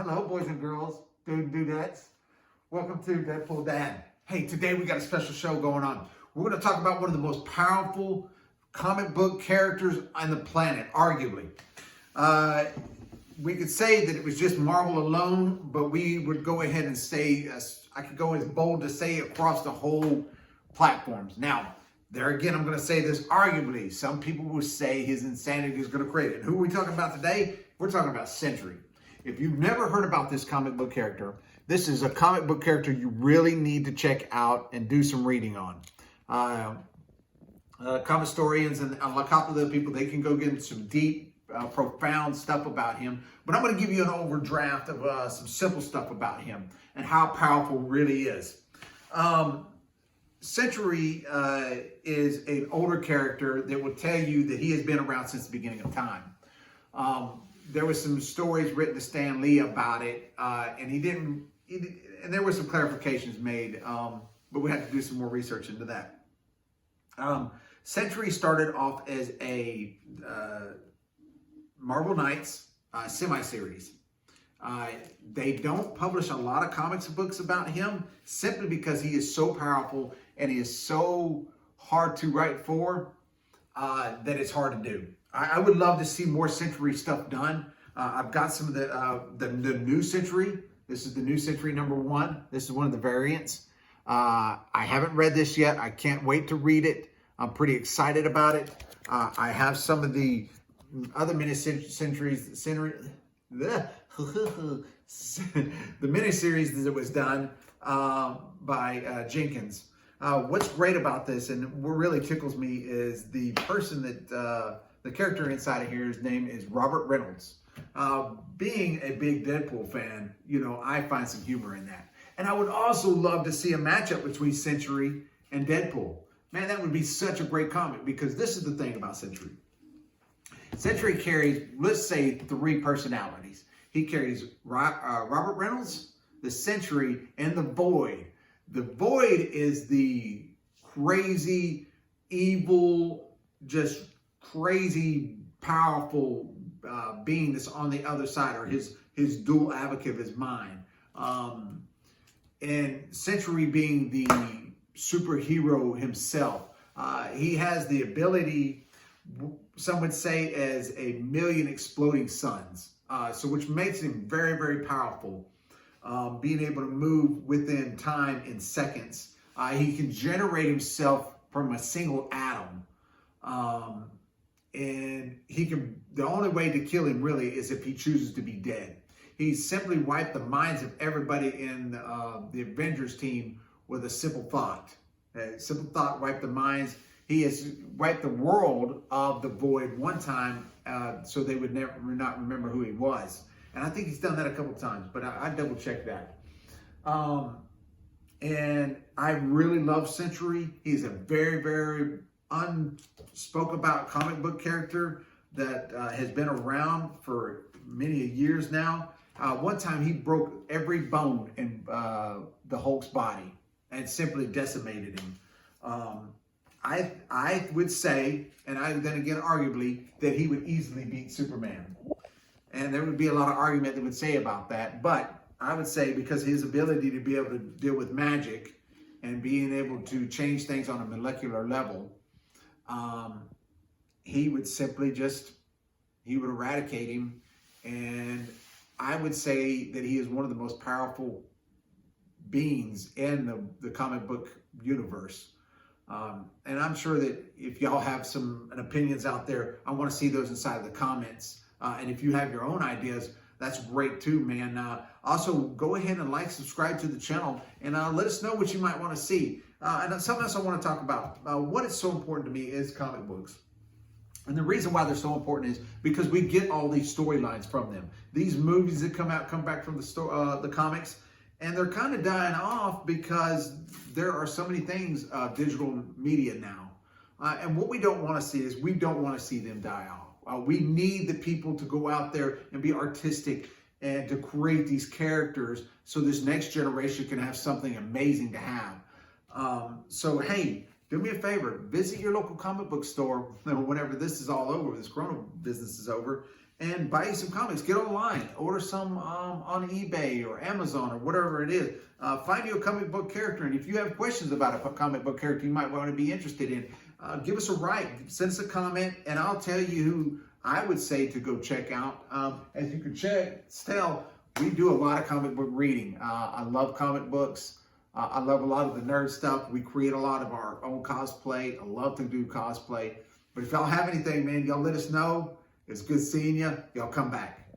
Hello, boys and girls, dudettes. Welcome to Deadpool Dad. Hey, today we got a special show going on. We're going to talk about one of the most powerful comic book characters on the planet, arguably. We could say that it was just Marvel alone, but we would go ahead and say, I could go as bold to say across the whole platforms. Now, there again, I'm going to say this arguably. Some people will say his insanity is going to create it. Who are we talking about today? We're talking about Sentry. If you've never heard about this comic book character, this is a comic book character you really need to check out and do some reading on. Comic historians and a couple of the people, they can go get into some deep, profound stuff about him. But I'm going to give you an overdraft of some simple stuff about him and how powerful really is. Sentry is an older character that will tell you that he has been around since the beginning of time. There was some stories written to Stan Lee about it, and there were some clarifications made, but we had to do some more research into that. Sentry started off as a Marvel Knights semi-series. They don't publish a lot of comics books about him simply because he is so powerful and he is so hard to write for that it's hard to do. I would love to see more Sentry stuff done. I've got some of the new Sentry. This is the new Sentry #1. This is one of the variants. I haven't read this yet. I can't wait to read it. I'm pretty excited about it. I have some of the other mini-series, the miniseries that was done by Jenkins. What's great about this, and what really tickles me, is the person that the character inside of here, his name is Robert Reynolds. Being a big Deadpool fan, you know, I find some humor in that. And I would also love to see a matchup between Sentry and Deadpool. Man, that would be such a great comic, because this is the thing about Sentry. Sentry carries, let's say, 3 personalities. He carries Robert Reynolds, the Sentry, and the Void. The Void is the crazy, evil, just crazy, powerful being that's on the other side, or his dual advocate of his mind. And Sentry being the superhero himself. He has the ability, some would say, as a million exploding suns. So which makes him very, very powerful. Being able to move within time in seconds. He can generate himself from a single atom. And the only way to kill him really is if he chooses to be dead. He simply wiped the minds of everybody in the Avengers team with a simple thought. A simple thought wiped the minds. He has wiped the world of the Void one time, so they would not remember who he was. And I think he's done that a couple times, but I double checked that. And I really love Sentry. He's a very, very unspoken about comic book character that has been around for many years now. One time he broke every bone in the Hulk's body and simply decimated him. I would say, and then again arguably, that he would easily beat Superman. And there would be a lot of argument that would say about that. But I would say, because his ability to be able to deal with magic and being able to change things on a molecular level, he would simply he would eradicate him. And I would say that he is one of the most powerful beings in the comic book universe. And I'm sure that if y'all have some opinions out there, I want to see those inside of the comments. And if you have your own ideas, that's great too, man. Also, go ahead and subscribe to the channel, and let us know what you might want to see. And something else I want to talk about. What is so important to me is comic books. And the reason why they're so important is because we get all these storylines from them. These movies that come back from the comics, and they're kind of dying off because there are so many things, digital media now. And what we don't want to see is, we don't want to see them die off. We need the people to go out there and be artistic and to create these characters so this next generation can have something amazing to have. So, hey, do me a favor, visit your local comic book store whenever this is all over, this Corona business is over, and buy you some comics. Get online, order some on eBay or Amazon or whatever it is. Find you a comic book character, and if you have questions about a comic book character you might want to be interested in, give us a write, send us a comment, and I'll tell you who I would say to go check out. As you can tell, we do a lot of comic book reading. I love comic books. I love a lot of the nerd stuff. We create a lot of our own cosplay. I love to do cosplay. But if y'all have anything, man, y'all let us know. It's good seeing you. Y'all come back.